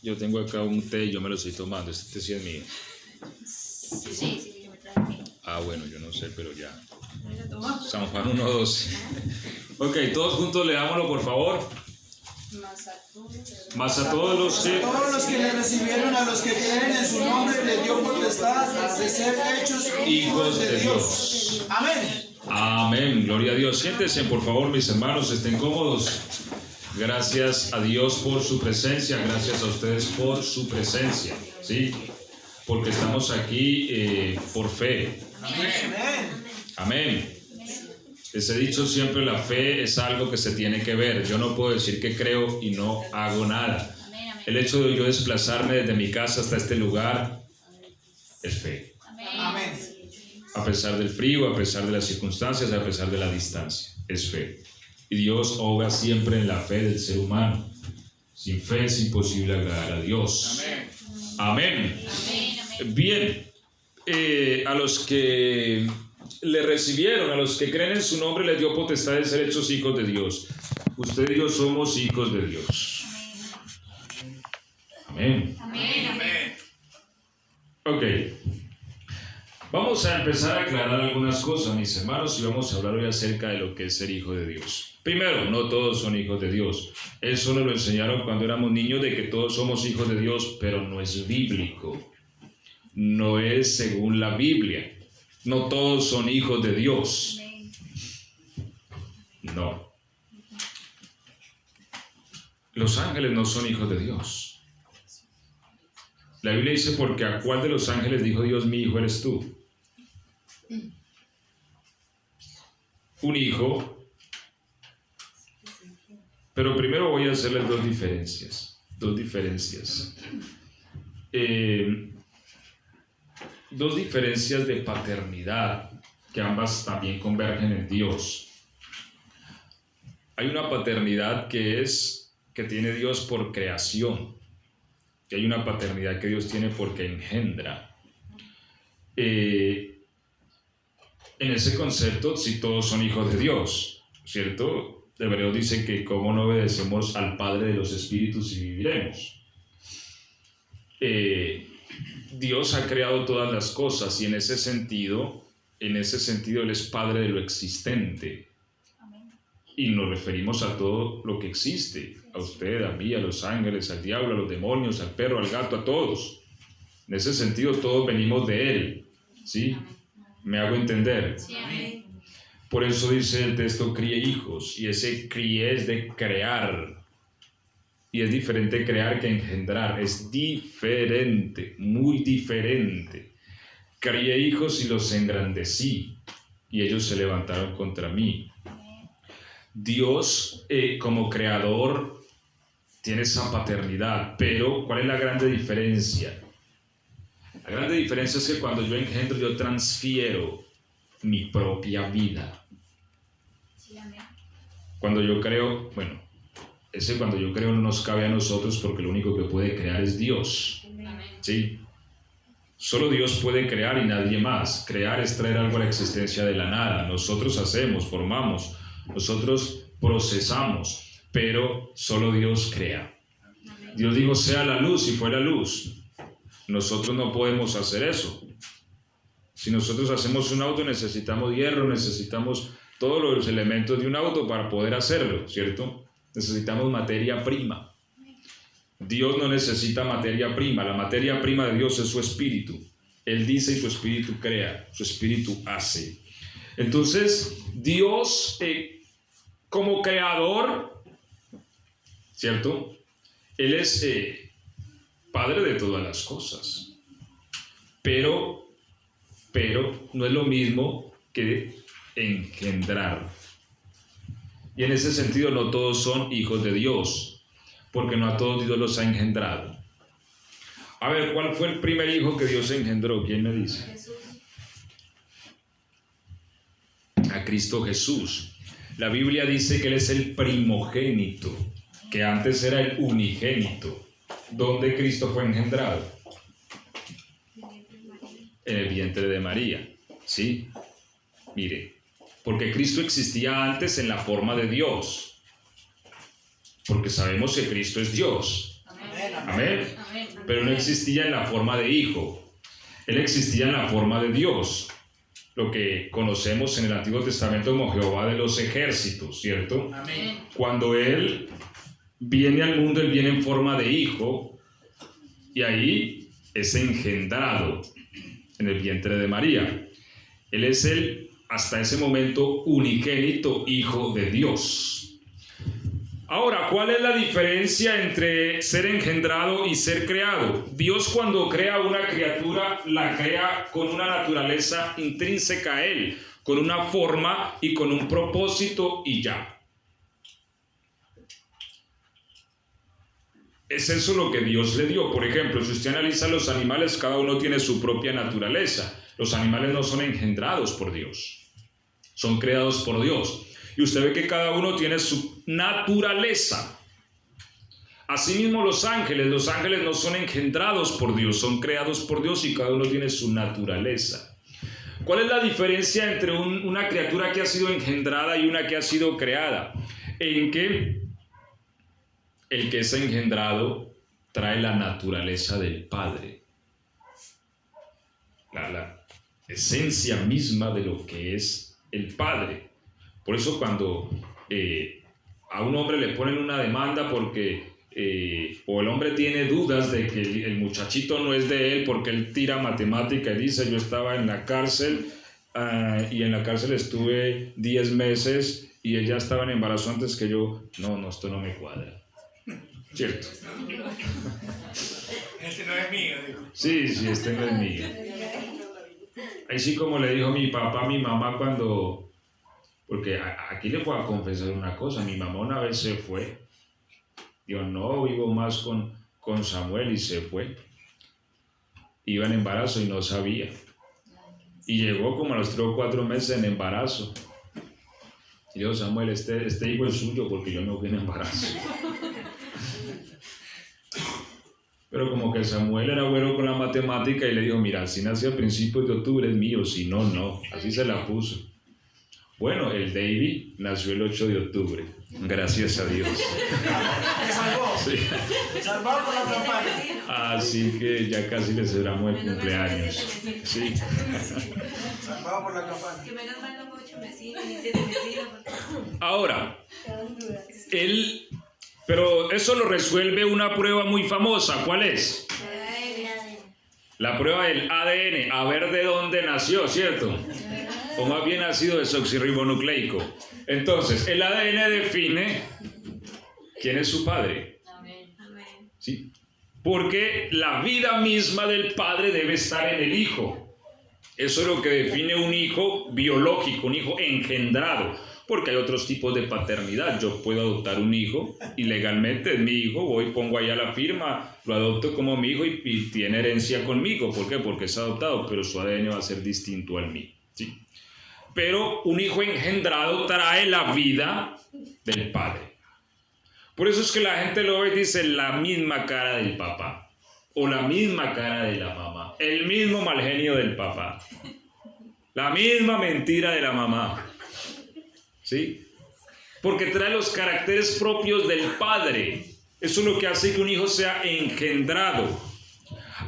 Yo tengo acá un té y yo me lo estoy tomando. Este té sí es mío. Sí, yo me traje mío. Ah, bueno, yo no sé, pero ya. San Juan 1:12. Ok, todos juntos leámoslo, por favor. Mas a todos los que le recibieron, a los que creen en su nombre, les dio potestad de ser hechos hijos de Dios. Amén. Amén, gloria a Dios. Siéntense, por favor, mis hermanos, estén cómodos. Gracias a Dios por su presencia, gracias a ustedes por su presencia, ¿sí? Porque estamos aquí por fe. Amén. Amén. Les he dicho siempre, la fe es algo que se tiene que ver. Yo no puedo decir que creo y no hago nada. El hecho de yo desplazarme desde mi casa hasta este lugar es fe. Amén. A pesar del frío, a pesar de las circunstancias, a pesar de la distancia, es fe. Y Dios obra siempre en la fe del ser humano. Sin fe es imposible agradar a Dios. Amén. Bien, a los que le recibieron, a los que creen en su nombre, les dio potestad de ser hechos hijos de Dios. Usted y yo somos hijos de Dios. Amén. Ok. Vamos a empezar a aclarar algunas cosas, mis hermanos, y vamos a hablar hoy acerca de lo que es ser hijo de Dios. Primero, no todos son hijos de Dios. Eso nos lo enseñaron cuando éramos niños, de que todos somos hijos de Dios, pero no es bíblico. No es según la Biblia. No todos son hijos de Dios. No. Los ángeles no son hijos de Dios. La Biblia dice, porque a cuál de los ángeles dijo Dios, mi hijo eres tú. Un hijo. Pero primero voy a hacerles dos diferencias. Dos diferencias de paternidad, que ambas también convergen en Dios. Hay una paternidad que tiene Dios por creación, que hay una paternidad que Dios tiene porque engendra. En ese concepto, sí, todos son hijos de Dios, ¿cierto? Hebreos dice que cómo no obedecemos al Padre de los Espíritus y viviremos. Dios ha creado todas las cosas y en ese sentido Él es Padre de lo existente. Y nos referimos a todo lo que existe, a usted, a mí, a los ángeles, al diablo, a los demonios, al perro, al gato, a todos. En ese sentido todos venimos de Él, ¿sí? ¿Me hago entender? Sí, amén. Por eso dice el texto, críe hijos, y ese críe es de crear. Y es diferente crear que engendrar, es diferente, muy diferente. Crié hijos y los engrandecí, y ellos se levantaron contra mí. Dios, como creador, tiene esa paternidad, pero ¿cuál es la grande diferencia? La grande diferencia es que cuando yo engendro, yo transfiero mi propia vida. Cuando yo creo, cuando yo creo no nos cabe a nosotros, porque lo único que puede crear es Dios. ¿Sí? Solo Dios puede crear y nadie más. Crear es traer algo a la existencia de la nada. Nosotros hacemos, formamos, nosotros procesamos, pero solo Dios crea. Dios dijo, sea la luz, y fue la luz. Nosotros no podemos hacer eso. Si nosotros hacemos un auto, necesitamos hierro, necesitamos todos los elementos de un auto para poder hacerlo, ¿cierto? Necesitamos materia prima. Dios no necesita materia prima. La materia prima de Dios es su espíritu. Él dice y su espíritu crea, su espíritu hace. Entonces, Dios, como creador, ¿cierto? Él es Padre de todas las cosas. Pero no es lo mismo que engendrar. Y en ese sentido no todos son hijos de Dios, porque no a todos Dios los ha engendrado. A ver, ¿cuál fue el primer hijo que Dios engendró? ¿Quién me dice? Jesús. A Cristo Jesús. La Biblia dice que Él es el primogénito, que antes era el unigénito. ¿Dónde Cristo fue engendrado? En el vientre de María. ¿Sí? Mire, porque Cristo existía antes en la forma de Dios, porque sabemos que Cristo es Dios. Amén. Amén. Amén. Pero no existía en la forma de hijo. Él existía en la forma de Dios. Lo que conocemos en el Antiguo Testamento como Jehová de los ejércitos, ¿cierto? Amén. Cuando Él viene al mundo, Él viene en forma de hijo y ahí es engendrado en el vientre de María. Él es el, hasta ese momento, unigénito Hijo de Dios. Ahora, ¿cuál es la diferencia entre ser engendrado y ser creado? Dios, cuando crea una criatura, la crea con una naturaleza intrínseca a Él, con una forma y con un propósito y ya. Es eso lo que Dios le dio. Por ejemplo, si usted analiza los animales, cada uno tiene su propia naturaleza. Los animales no son engendrados por Dios, son creados por Dios. Y usted ve que cada uno tiene su naturaleza. Asimismo los ángeles no son engendrados por Dios, son creados por Dios y cada uno tiene su naturaleza. ¿Cuál es la diferencia entre una criatura que ha sido engendrada y una que ha sido creada? En que el que es engendrado trae la naturaleza del Padre, la esencia misma de lo que es el Padre. Por eso cuando a un hombre le ponen una demanda porque o el hombre tiene dudas de que el muchachito no es de él porque él tira matemática y dice: yo estaba en la cárcel y en la cárcel estuve 10 meses y ella estaba en embarazo antes que yo. No, esto no me cuadra. ¿Cierto? Este no es mío, digo. Sí, este no es mío. Ahí sí, como le dijo mi papá a mi mamá cuando... Porque aquí le voy a confesar una cosa. Mi mamá una vez se fue. Dijo: no, vivo más con Samuel, y se fue. Iba en embarazo y no sabía. Y llegó como a los 3 o 4 meses en embarazo. Y dijo: Samuel, este hijo es suyo porque yo no fui en embarazo. Pero como que Samuel era bueno con la matemática y le dijo: mira, si nació a principios de octubre es mío, si no, no. Así se la puso. Bueno, el David nació el 8 de octubre. Gracias a Dios. Se salvó. Sí. Salvado por la campaña. Así que ya casi le celebramos el cumpleaños. Sí. Salvado por la campaña. Que menos mal no 8 vecinos ni 7 vecinos. Ahora, pero eso lo resuelve una prueba muy famosa. ¿Cuál es? La prueba del ADN, a ver de dónde nació, ¿cierto? O más bien ácido desoxirribonucleico. Entonces, el ADN define quién es su padre. Amén. Amén. ¿Sí? Porque la vida misma del padre debe estar en el hijo. Eso es lo que define un hijo biológico, un hijo engendrado. Porque hay otros tipos de paternidad. Yo puedo adoptar un hijo y legalmente es mi hijo, voy, pongo allá la firma, lo adopto como mi hijo y tiene herencia conmigo. ¿Por qué? Porque es adoptado, pero su ADN va a ser distinto al mío. ¿Sí? Pero un hijo engendrado trae la vida del padre. Por eso es que la gente lo ve y dice: la misma cara del papá, o la misma cara de la mamá, el mismo mal genio del papá, la misma mentira de la mamá. ¿Sí? Porque trae los caracteres propios del padre. Eso es lo que hace que un hijo sea engendrado.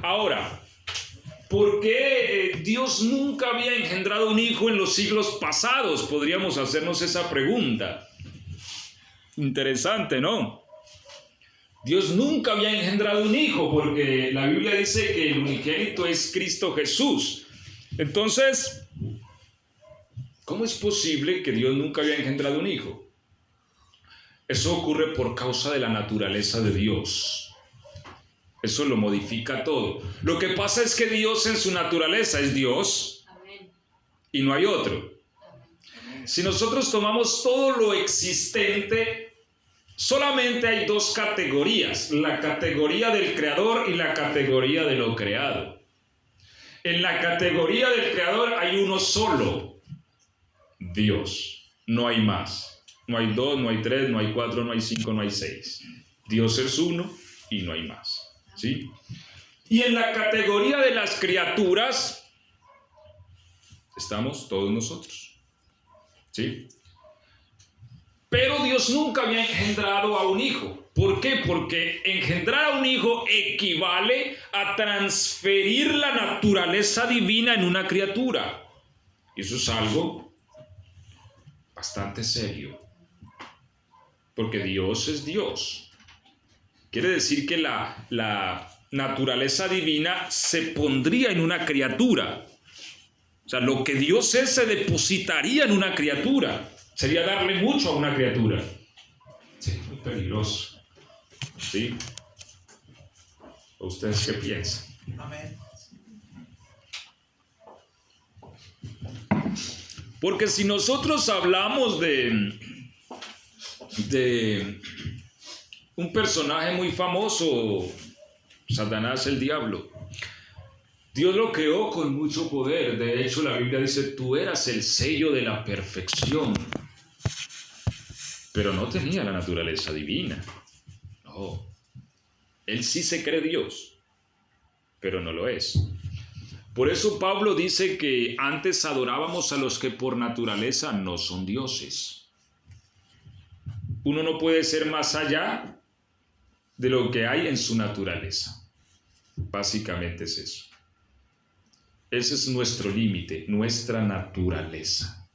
Ahora, ¿por qué Dios nunca había engendrado un hijo en los siglos pasados? Podríamos hacernos esa pregunta. Interesante, ¿no? Dios nunca había engendrado un hijo porque la Biblia dice que el unigénito es Cristo Jesús. Entonces, ¿cómo es posible que Dios nunca había engendrado un hijo? Eso ocurre por causa de la naturaleza de Dios. Eso lo modifica todo. Lo que pasa es que Dios en su naturaleza es Dios. Amén. Y no hay otro. Si nosotros tomamos todo lo existente, solamente hay 2 categorías: la categoría del creador y la categoría de lo creado. En la categoría del creador hay uno solo: Dios. No hay más. No hay 2, no hay 3, no hay 4, no hay 5, no hay 6. Dios es uno y no hay más. ¿Sí? Y en la categoría de las criaturas estamos todos nosotros. ¿Sí? Pero Dios nunca había engendrado a un hijo. ¿Por qué? Porque engendrar a un hijo equivale a transferir la naturaleza divina en una criatura. Y eso es algo bastante serio. Porque Dios es Dios. Quiere decir que la naturaleza divina se pondría en una criatura. O sea, lo que Dios es se depositaría en una criatura. Sería darle mucho a una criatura. Sí, muy peligroso. ¿Sí? ¿Ustedes qué piensan? Amén. Porque si nosotros hablamos de un personaje muy famoso, Satanás el diablo, Dios lo creó con mucho poder. De hecho, la Biblia dice, tú eras el sello de la perfección. Pero no tenía la naturaleza divina. No. Él sí se cree Dios, pero no lo es. Por eso Pablo dice que antes adorábamos a los que por naturaleza no son dioses. Uno no puede ser más allá de lo que hay en su naturaleza. Básicamente es eso. Ese es nuestro límite, nuestra naturaleza.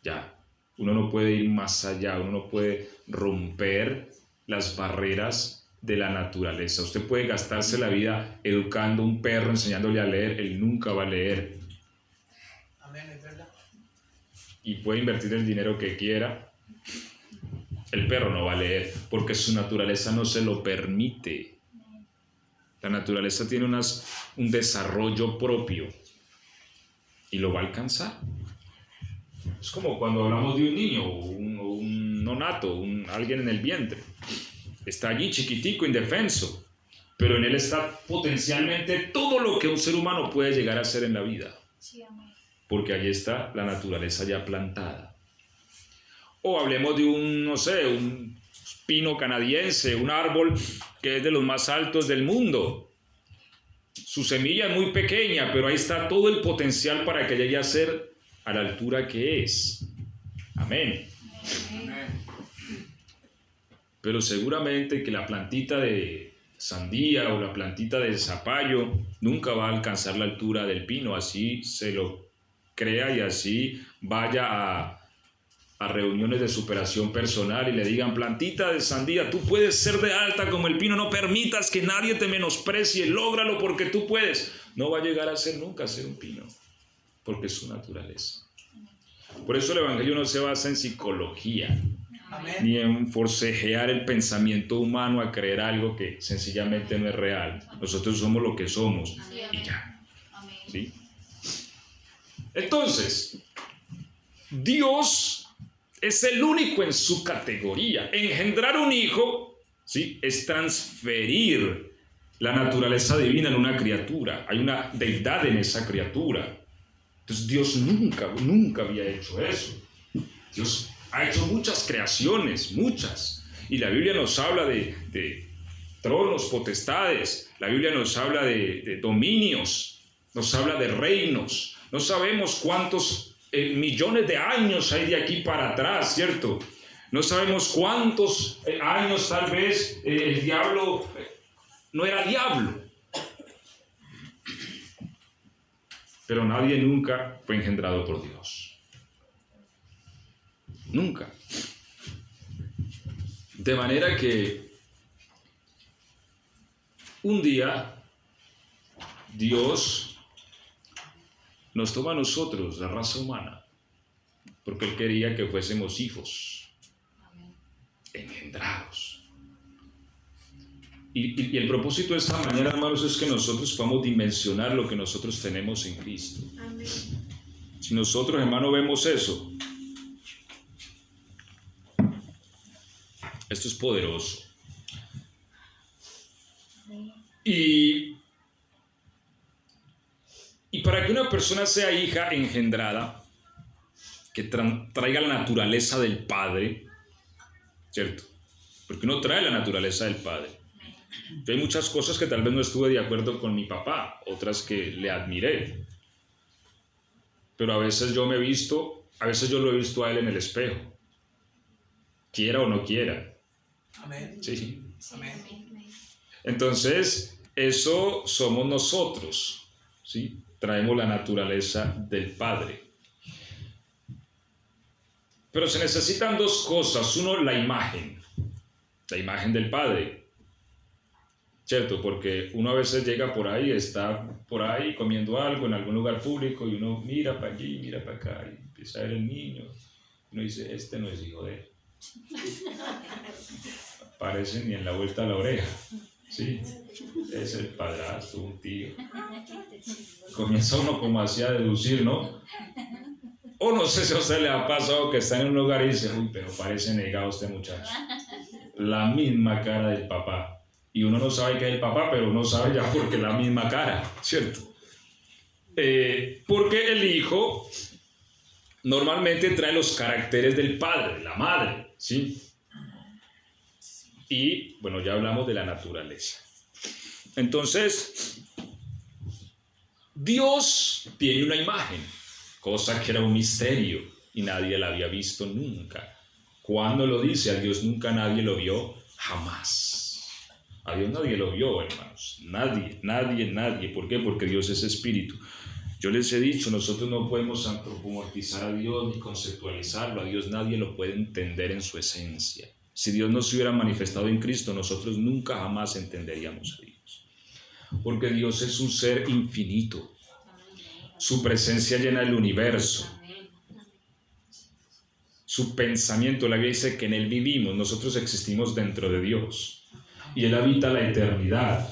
Ya, uno no puede ir más allá, uno no puede romper las barreras de la naturaleza. Usted puede gastarse la vida educando a un perro, enseñándole a leer, él nunca va a leer. Amén, es verdad. Y puede invertir el dinero que quiera, el perro no va a leer, porque su naturaleza no se lo permite. La naturaleza tiene un desarrollo propio y lo va a alcanzar. Es como cuando hablamos de un niño o un nonato, alguien en el vientre. Está allí chiquitico, indefenso, pero en él está potencialmente todo lo que un ser humano puede llegar a ser en la vida. Porque allí está la naturaleza ya plantada. O hablemos de un pino canadiense, un árbol que es de los más altos del mundo. Su semilla es muy pequeña, pero ahí está todo el potencial para que llegue a ser a la altura que es. Amén. Pero seguramente que la plantita de sandía o la plantita de zapallo nunca va a alcanzar la altura del pino, así se lo crea y así vaya a reuniones de superación personal y le digan, plantita de sandía, tú puedes ser de alta como el pino, no permitas que nadie te menosprecie, lógralo porque tú puedes. No va a llegar a ser nunca a ser un pino, porque es su naturaleza. Por eso el Evangelio no se basa en psicología, Amén. ni en forcejear el pensamiento humano a creer algo que sencillamente no es real. Nosotros somos lo que somos y ya. ¿Sí? Entonces, Dios es el único en su categoría. Engendrar un hijo, ¿sí?, es transferir la naturaleza divina en una criatura. Hay una deidad en esa criatura. Entonces Dios nunca había hecho eso. Dios ha hecho muchas creaciones, muchas. Y la Biblia nos habla de tronos, potestades. La Biblia nos habla de dominios, nos habla de reinos. No sabemos cuántos millones de años hay de aquí para atrás, ¿cierto? No sabemos cuántos años tal vez el diablo no era diablo. Pero nadie nunca fue engendrado por Dios. Nunca. De manera que un día Dios nos toma a nosotros, la raza humana, porque Él quería que fuésemos hijos, engendrados. Y el propósito de esta mañana, hermanos, es que nosotros podamos dimensionar lo que nosotros tenemos en Cristo. Amén. Si nosotros, hermano, vemos eso, esto es poderoso. Y para que una persona sea hija engendrada, que traiga la naturaleza del Padre, ¿cierto? Porque uno trae la naturaleza del Padre. Yo hay muchas cosas que tal vez no estuve de acuerdo con mi papá, otras que le admiré. Pero a veces yo lo he visto a él en el espejo, quiera o no quiera. Amén. Sí. Amén. Entonces, eso somos nosotros, ¿sí? Traemos la naturaleza del Padre. Pero se necesitan dos cosas. Uno, la imagen del Padre, ¿cierto? Porque uno a veces llega por ahí, está por ahí comiendo algo en algún lugar público y uno mira para allí, mira para acá y empieza a ver el niño. Uno dice, este no es hijo de él. Aparece ni en la vuelta a la oreja, ¿sí? Es el padrastro, un tío. Comienza uno como así a deducir, ¿no? O no sé si a usted le ha pasado que está en un lugar y dice, uy, pero parece negado este muchacho. La misma cara del papá. Y uno no sabe que es el papá, pero uno sabe ya porque es la misma cara, ¿cierto? Porque el hijo normalmente trae los caracteres del padre, de la madre, ¿sí? Y, bueno, ya hablamos de la naturaleza. Entonces, Dios tiene una imagen, cosa que era un misterio y nadie la había visto nunca. ¿Cuándo lo dice? A Dios nunca nadie lo vio, jamás. A Dios nadie lo vio, hermanos. Nadie. ¿Por qué? Porque Dios es espíritu. Yo les he dicho, nosotros no podemos antropomorfizar a Dios ni conceptualizarlo. A Dios nadie lo puede entender en su esencia. Si Dios no se hubiera manifestado en Cristo, nosotros nunca jamás entenderíamos a Dios. Porque Dios es un ser infinito. Su presencia llena el universo. Su pensamiento, la Biblia dice que en Él vivimos, nosotros existimos dentro de Dios. Y Él habita la eternidad.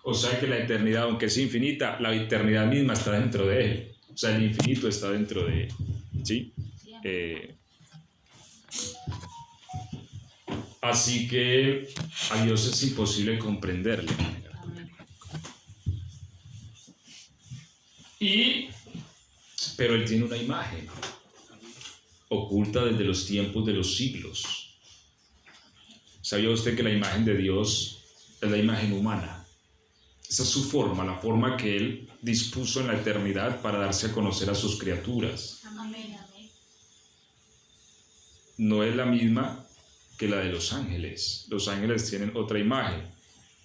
O sea que la eternidad, aunque es infinita, la eternidad misma está dentro de Él. O sea, el infinito está dentro de Él. ¿Sí? Así que a Dios es imposible comprenderle. Pero Él tiene una imagen oculta desde los tiempos de los siglos. ¿Sabía usted que la imagen de Dios es la imagen humana? Esa es su forma, la forma que Él dispuso en la eternidad para darse a conocer a sus criaturas. No es la misma que la de los ángeles. Los ángeles tienen otra imagen.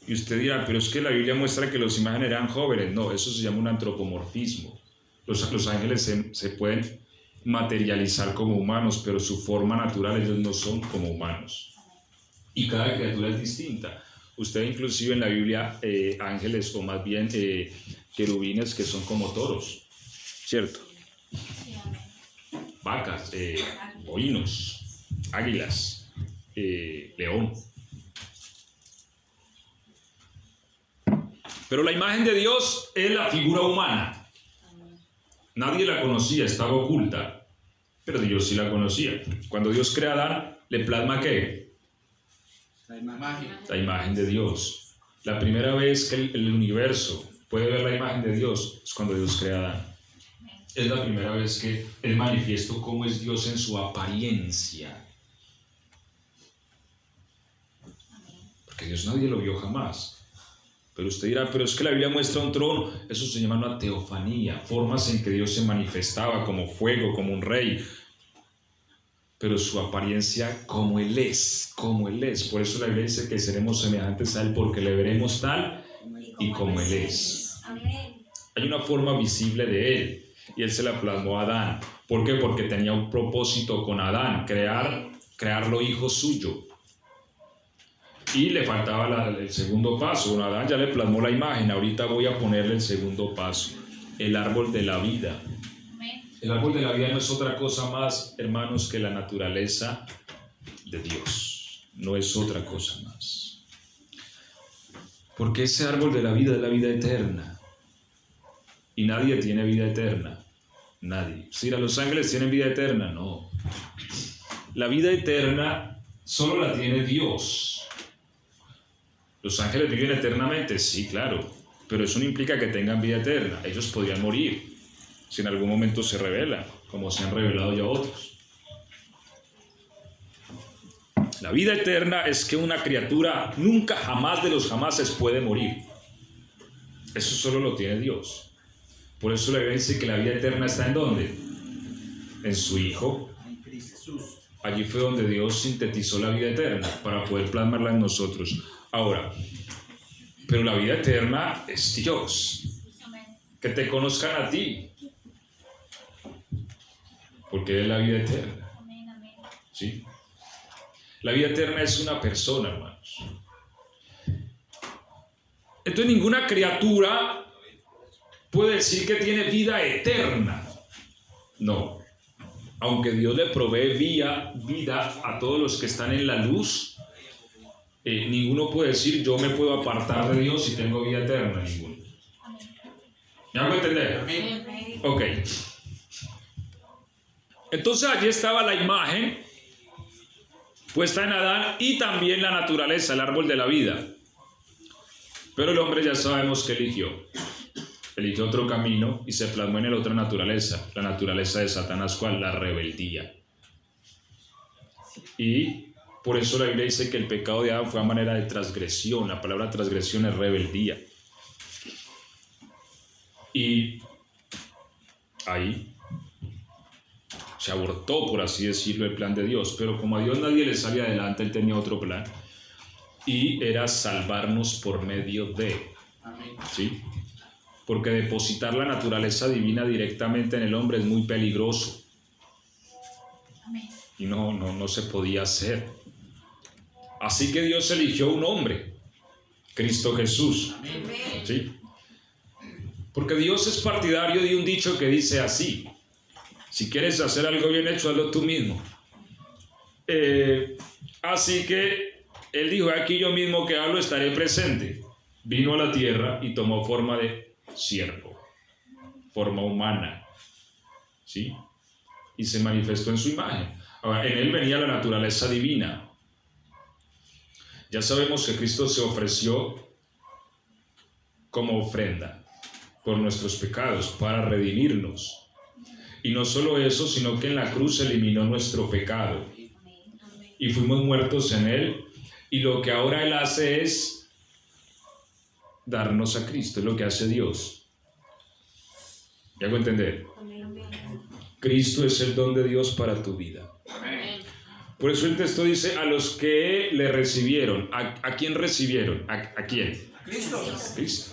Y usted dirá, pero es que la Biblia muestra que los imágenes eran jóvenes. No, eso se llama un antropomorfismo. Los ángeles se pueden materializar como humanos, pero su forma natural ellos no son como humanos. Y cada criatura es distinta. Usted inclusive en la Biblia ángeles o más bien querubines que son como toros, ¿cierto? Vacas, bovinos, águilas, león. Pero la imagen de Dios es la figura humana. Nadie la conocía, estaba oculta, pero Dios sí la conocía. Cuando Dios crea a Adán, ¿le plasma qué? La imagen de Dios. La primera vez que el universo puede ver la imagen de Dios es cuando Dios crea a Adán. Es la primera vez que Él manifiestó cómo es Dios en su apariencia. Porque Dios nadie lo vio jamás. Pero usted dirá, pero es que la Biblia muestra un trono. Eso se llama una teofanía, formas en que Dios se manifestaba como fuego, como un rey. Pero su apariencia como Él es. Por eso la Biblia dice que seremos semejantes a Él porque le veremos tal y como Él es. Hay una forma visible de Él y Él se la plasmó a Adán. ¿Por qué? Porque tenía un propósito con Adán, crearlo hijo suyo. Y le faltaba el segundo paso. Bueno, Adán ya le plasmó la imagen, ahorita voy a ponerle el segundo paso, el árbol de la vida. El árbol de la vida no es otra cosa más, hermanos, que la naturaleza de Dios. No es otra cosa más. Porque ese árbol de la vida es la vida eterna. Y nadie tiene vida eterna. Nadie. Si los ángeles tienen vida eterna, no. La vida eterna solo la tiene Dios. ¿Los ángeles viven eternamente? Sí, claro, pero eso no implica que tengan vida eterna. Ellos podrían morir si en algún momento se revelan, como se han revelado ya otros. La vida eterna es que una criatura nunca, jamás de los jamases puede morir. Eso solo lo tiene Dios. Por eso la Biblia dice que la vida eterna está ¿en dónde? En su Hijo. allí fue donde Dios sintetizó la vida eterna para poder plasmarla en nosotros. Ahora, pero la vida eterna es Dios. Que te conozcan a ti. Porque es la vida eterna. ¿Sí? La vida eterna es una persona, hermanos. Entonces ninguna criatura puede decir que tiene vida eterna. No. Aunque Dios le provee vida a todos los que están en la luz, ninguno puede decir yo me puedo apartar de Dios y tengo vida eterna. Ninguno. ¿Me hago entender? Ok. Entonces allí estaba la imagen puesta en Adán y también la naturaleza, el árbol de la vida. Pero el hombre ya sabemos que eligió otro camino y se plasmó en el otra naturaleza, la naturaleza de Satanás, ¿cuál? La rebeldía. Y por eso la Biblia dice que el pecado de Adán fue a manera de transgresión. La palabra transgresión es rebeldía. Y ahí se abortó, por así decirlo, el plan de Dios. Pero como a Dios nadie le sale adelante, Él tenía otro plan. Y era salvarnos por medio de. ¿Sí? Porque depositar la naturaleza divina directamente en el hombre es muy peligroso. Y no se podía hacer. Así que Dios eligió un hombre, Cristo Jesús. ¿Sí? Porque Dios es partidario de un dicho que dice así: si quieres hacer algo bien hecho, hazlo tú mismo. Así que Él dijo: aquí yo mismo que hablo estaré presente. Vino a la tierra y tomó forma de siervo, forma humana, ¿sí? Y se manifestó en su imagen. Ahora, en Él venía la naturaleza divina. Ya sabemos que Cristo se ofreció como ofrenda por nuestros pecados, para redimirnos. Y no solo eso, sino que en la cruz eliminó nuestro pecado. Y fuimos muertos en Él. Y lo que ahora Él hace es darnos a Cristo, es lo que hace Dios. ¿Me hago entender? Cristo es el don de Dios para tu vida. Por eso el texto dice: a los que le recibieron. ¿A quién recibieron? ¿A quién? Cristo. Cristo.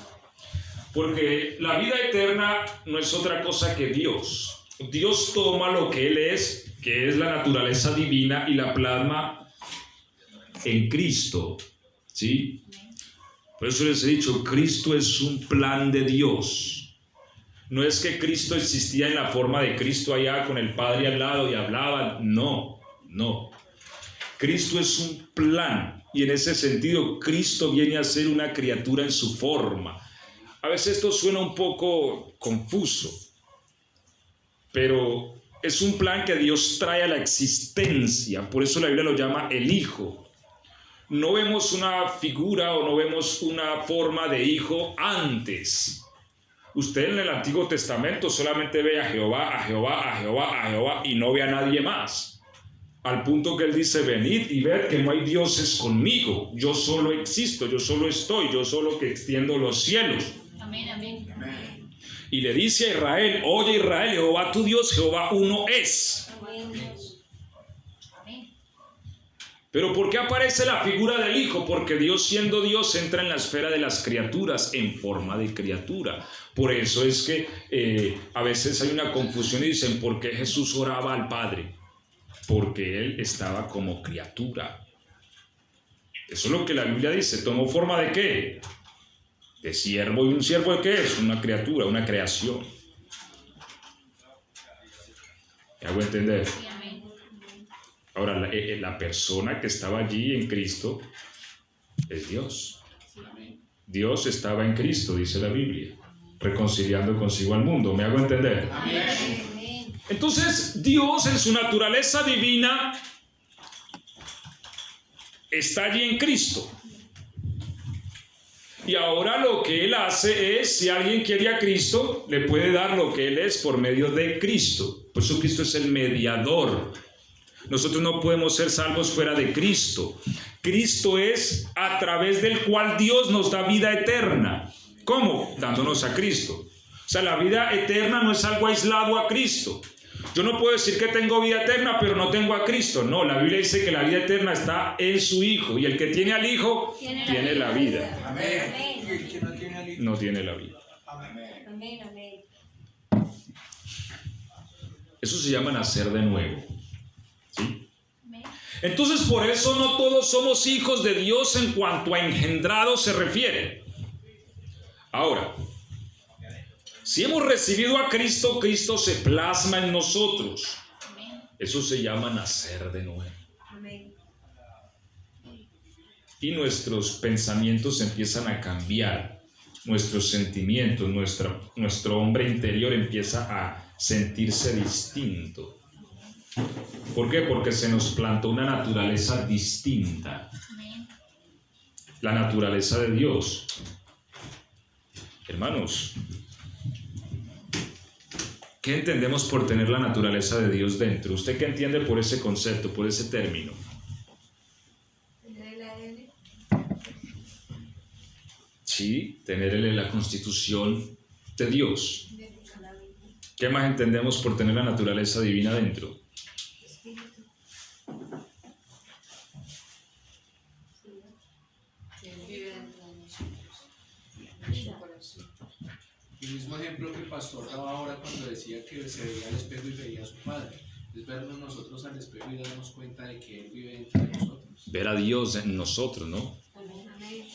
Porque la vida eterna no es otra cosa que Dios. Dios toma lo que Él es, que es la naturaleza divina, y la plasma en Cristo. ¿Sí? Por eso les he dicho, Cristo es un plan de Dios. No es que Cristo existía en la forma de Cristo allá con el Padre al lado y hablaba. No. Cristo es un plan, y en ese sentido Cristo viene a ser una criatura en su forma. A veces esto suena un poco confuso, pero es un plan que Dios trae a la existencia. Por eso la Biblia lo llama el Hijo. No vemos una figura o no vemos una forma de hijo antes. Usted en el Antiguo Testamento solamente ve a Jehová y no ve a nadie más. Al punto que Él dice: venid y ved que no hay dioses conmigo. Yo solo existo, yo solo estoy, yo solo que extiendo los cielos. Amén, amén. Y le dice a Israel: oye Israel, Jehová tu Dios, Jehová uno es. Amén. Pero ¿por qué aparece la figura del Hijo? Porque Dios, siendo Dios, entra en la esfera de las criaturas en forma de criatura. Por eso es que a veces hay una confusión y dicen: ¿por qué Jesús oraba al Padre? Porque Él estaba como criatura. Eso es lo que la Biblia dice. ¿Tomó forma de qué? De siervo. ¿Y un siervo de qué es? Una criatura, una creación. ¿Me hago entender? Ahora, la persona que estaba allí en Cristo es Dios. Dios estaba en Cristo, dice la Biblia, reconciliando consigo al mundo. ¿Me hago entender? Amén. Entonces, Dios en su naturaleza divina está allí en Cristo. Y ahora lo que Él hace es, si alguien quiere a Cristo, le puede dar lo que Él es por medio de Cristo. Por eso Cristo es el mediador. Nosotros no podemos ser salvos fuera de Cristo. Cristo es a través del cual Dios nos da vida eterna. ¿Cómo? Dándonos a Cristo. O sea, la vida eterna no es algo aislado a Cristo. Yo no puedo decir que tengo vida eterna, pero no tengo a Cristo. No, la Biblia dice que la vida eterna está en su Hijo. Y el que tiene al Hijo, tiene la vida. Amén. Y el que no tiene al Hijo, No tiene la vida. amén. Amén, amén. Eso se llama nacer de nuevo. ¿Sí? Entonces, por eso no todos somos hijos de Dios en cuanto a engendrados se refiere. Ahora, si hemos recibido a Cristo, Cristo se plasma en nosotros. Eso se llama nacer de nuevo. Amén. Y nuestros pensamientos empiezan a cambiar. Nuestros sentimientos, nuestro hombre interior empieza a sentirse distinto. ¿Por qué? Porque se nos plantó una naturaleza distinta. La naturaleza de Dios. Hermanos, ¿qué entendemos por tener la naturaleza de Dios dentro? ¿Usted qué entiende por ese concepto, por ese término? Sí, tener la constitución de Dios. ¿Qué más entendemos por tener la naturaleza divina dentro? El mismo ejemplo que el pastor daba ahora cuando decía que se veía al espejo y veía a su padre. Es vernos nosotros al espejo y darnos cuenta de que Él vive dentro de nosotros. Ver a Dios en nosotros, ¿no? Amén.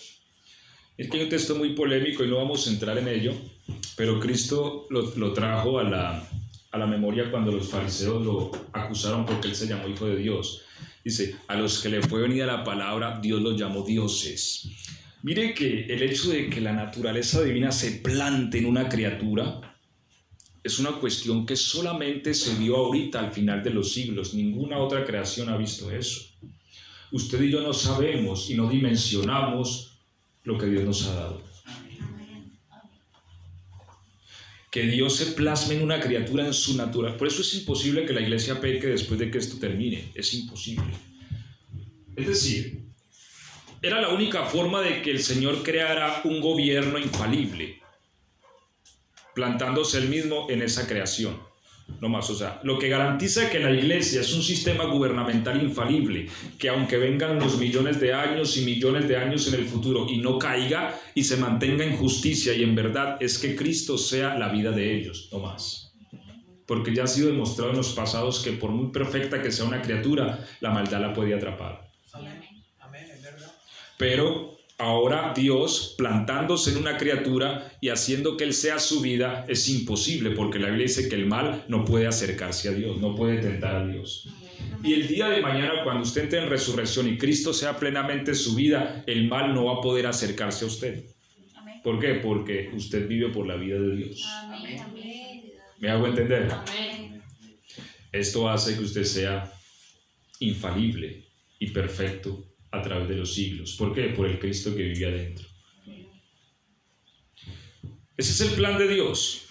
Es que hay un texto muy polémico y no vamos a entrar en ello, pero Cristo lo trajo a la memoria cuando los fariseos lo acusaron porque Él se llamó Hijo de Dios. Dice, a los que le fue venida la palabra, Dios los llamó dioses. Mire que el hecho de que la naturaleza divina se plante en una criatura es una cuestión que solamente se vio ahorita al final de los siglos. Ninguna otra creación ha visto eso. Usted y yo no sabemos y no dimensionamos lo que Dios nos ha dado. Que Dios se plasme en una criatura en su naturaleza. Por eso es imposible que la iglesia peque después de que esto termine. Es imposible. Es decir, era la única forma de que el Señor creara un gobierno infalible, plantándose Él mismo en esa creación. No más, o sea, lo que garantiza que la iglesia es un sistema gubernamental infalible, que aunque vengan los millones de años y millones de años en el futuro y no caiga y se mantenga en justicia y en verdad, es que Cristo sea la vida de ellos, no más. Porque ya ha sido demostrado en los pasados que por muy perfecta que sea una criatura, la maldad la puede atrapar. Amén, es verdad. Pero ahora Dios plantándose en una criatura y haciendo que Él sea su vida es imposible, porque la Biblia dice que el mal no puede acercarse a Dios, no puede tentar a Dios. Y el día de mañana, cuando usted entre en resurrección y Cristo sea plenamente su vida, el mal no va a poder acercarse a usted. ¿Por qué? Porque usted vive por la vida de Dios. ¿Me hago entender? Esto hace que usted sea infalible y perfecto a través de los siglos. ¿Por qué? Por el Cristo que vive adentro. Ese es el plan de Dios.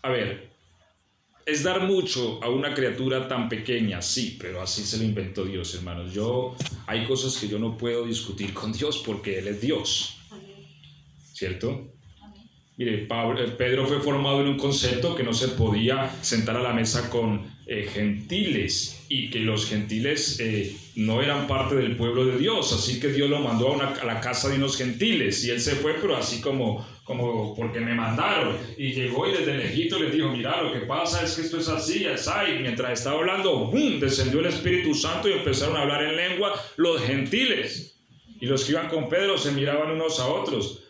A ver, es dar mucho a una criatura tan pequeña, sí, pero así se lo inventó Dios, hermanos. Hay cosas que yo no puedo discutir con Dios porque Él es Dios. ¿Cierto? Mire, Pedro fue formado en un concepto que no se podía sentar a la mesa con gentiles y que los gentiles no eran parte del pueblo de Dios, así que Dios lo mandó a la casa de unos gentiles y él se fue, pero así como porque me mandaron, y llegó y desde lejito les dijo, mira, lo que pasa es que esto es así, y mientras estaba hablando, ¡bum!, descendió el Espíritu Santo y empezaron a hablar en lengua los gentiles, y los que iban con Pedro se miraban unos a otros.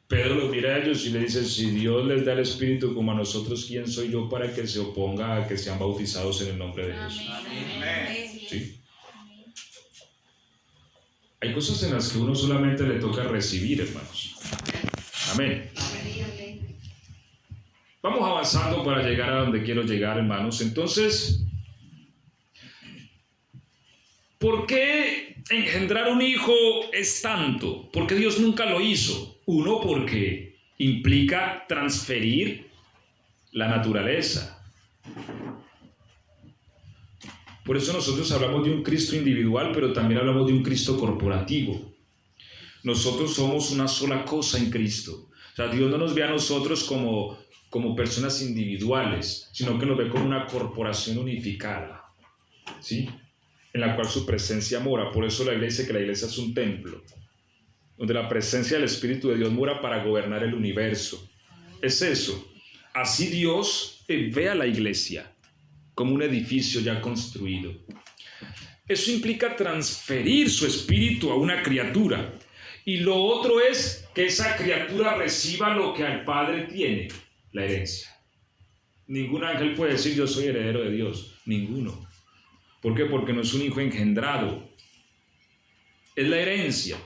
Pedro los mira a ellos y le dice, si Dios les da el Espíritu como a nosotros, ¿quién soy yo para que se oponga a que sean bautizados en el nombre de Jesús? Amén. ¿Sí? Hay cosas en las que uno solamente le toca recibir, hermanos. Amén. Vamos avanzando para llegar a donde quiero llegar, hermanos. Entonces, ¿por qué engendrar un hijo es tanto? ¿Por qué Dios nunca lo hizo? Uno, porque implica transferir la naturaleza. Por eso nosotros hablamos de un Cristo individual, pero también hablamos de un Cristo corporativo. Nosotros somos una sola cosa en Cristo. O sea, Dios no nos ve a nosotros como como personas individuales, sino que nos ve como una corporación unificada, ¿sí? En la cual su presencia mora. Por eso la Biblia dice que la iglesia es un templo, donde la presencia del Espíritu de Dios mora para gobernar el universo. Es eso. Así Dios ve a la iglesia como un edificio ya construido. Eso implica transferir su espíritu a una criatura. Y lo otro es que esa criatura reciba lo que al Padre tiene, la herencia. Ningún ángel puede decir yo soy heredero de Dios. Ninguno. ¿Por qué? Porque no es un hijo engendrado. Es la herencia.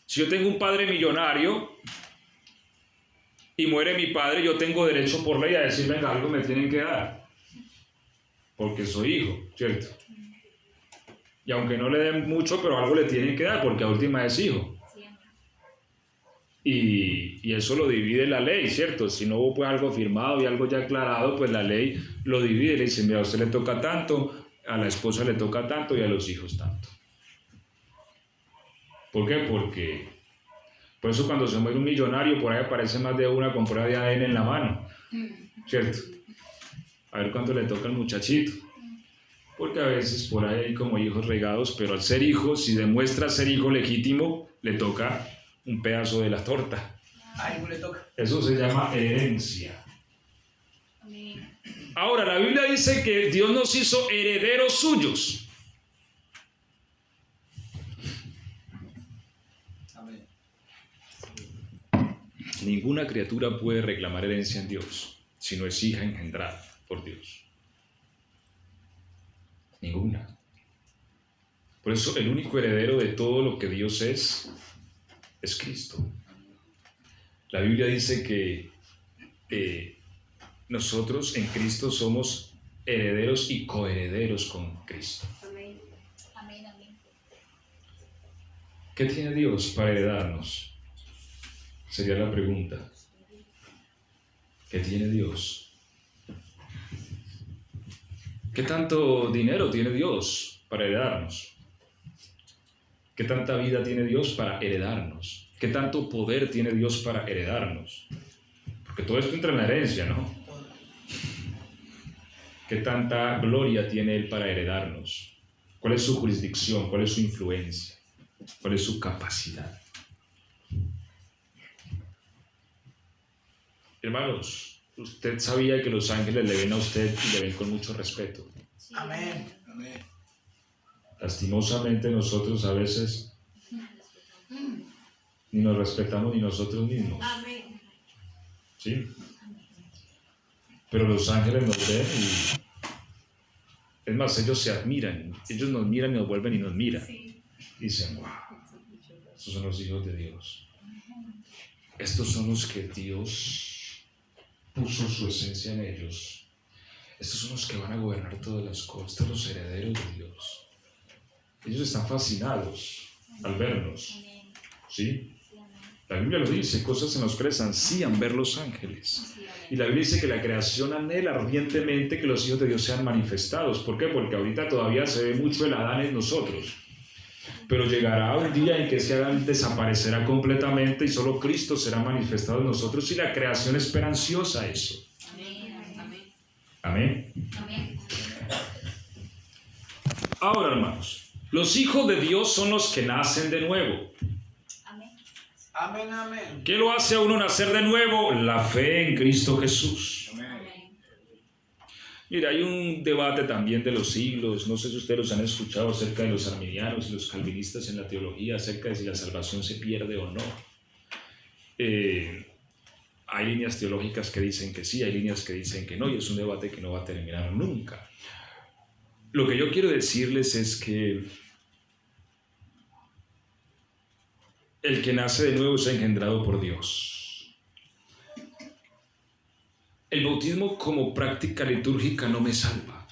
Si yo tengo un padre millonario y muere mi padre, yo tengo derecho por ley a decir, venga, algo me tienen que dar. Porque soy hijo, ¿cierto? Y aunque no le den mucho, pero algo le tienen que dar, porque a última es hijo. Y eso lo divide la ley, ¿cierto? Si no hubo pues algo firmado y algo ya aclarado, pues la ley lo divide. Le dice, mira, a usted le toca tanto, a la esposa le toca tanto y a los hijos tanto. ¿Por qué? Porque por eso cuando se muere un millonario, por ahí aparece más de una con prueba de ADN en la mano, ¿cierto? A ver cuánto le toca al muchachito. Porque a veces por ahí hay como hijos regados, pero al ser hijo, si demuestra ser hijo legítimo, le toca un pedazo de la torta. Algo le toca. Eso se llama herencia. Ahora, la Biblia dice que Dios nos hizo herederos suyos. Amén. Ninguna criatura puede reclamar herencia en Dios si no es hija engendrada por Dios. Ninguna. Por eso el único heredero de todo lo que Dios es Cristo. La Biblia dice que nosotros en Cristo somos herederos y coherederos con Cristo. Amén. Amén, amén. ¿Qué tiene Dios para heredarnos? Sería la pregunta. ¿Qué tiene Dios? ¿Qué tanto dinero tiene Dios para heredarnos? ¿Qué tanta vida tiene Dios para heredarnos? ¿Qué tanto poder tiene Dios para heredarnos? Porque todo esto entra en la herencia, ¿no? ¿Qué tanta gloria tiene Él para heredarnos? ¿Cuál es su jurisdicción? ¿Cuál es su influencia? ¿Cuál es su capacidad? Hermanos, usted sabía que los ángeles le ven a usted y le ven con mucho respeto. Amén. Amén. Lastimosamente nosotros a veces ni nos respetamos ni nosotros mismos. Amén. ¿Sí? Pero los ángeles nos ven y... Es más, ellos se admiran. Ellos nos miran y nos vuelven y nos miran. Sí. Dicen, wow, estos son los hijos de Dios. Estos son los que Dios puso su esencia en ellos. Estos son los que van a gobernar todas las cosas. Estos son los herederos de Dios. Ellos están fascinados al vernos. ¿Sí? La Biblia lo dice, cosas en las cuales ansían ver los ángeles. Y la Biblia dice que la creación anhela ardientemente que los hijos de Dios sean manifestados. ¿Por qué? Porque ahorita todavía se ve mucho el Adán en nosotros. Pero llegará un día en que ese Adán desaparecerá completamente y solo Cristo será manifestado en nosotros y la creación espera ansiosa eso. Amén. Amén. Ahora, hermanos, los hijos de Dios son los que nacen de nuevo. Amén. Amén, amén. ¿Qué lo hace a uno nacer de nuevo? La fe en Cristo Jesús. Amén. Mira, hay un debate también de los siglos, no sé si ustedes los han escuchado acerca de los arminianos y los calvinistas en la teología, acerca de si la salvación se pierde o no. Hay líneas teológicas que dicen que sí, hay líneas que dicen que no, y es un debate que no va a terminar nunca. Lo que yo quiero decirles es que el que nace de nuevo es engendrado por Dios. El bautismo como práctica litúrgica no me salva.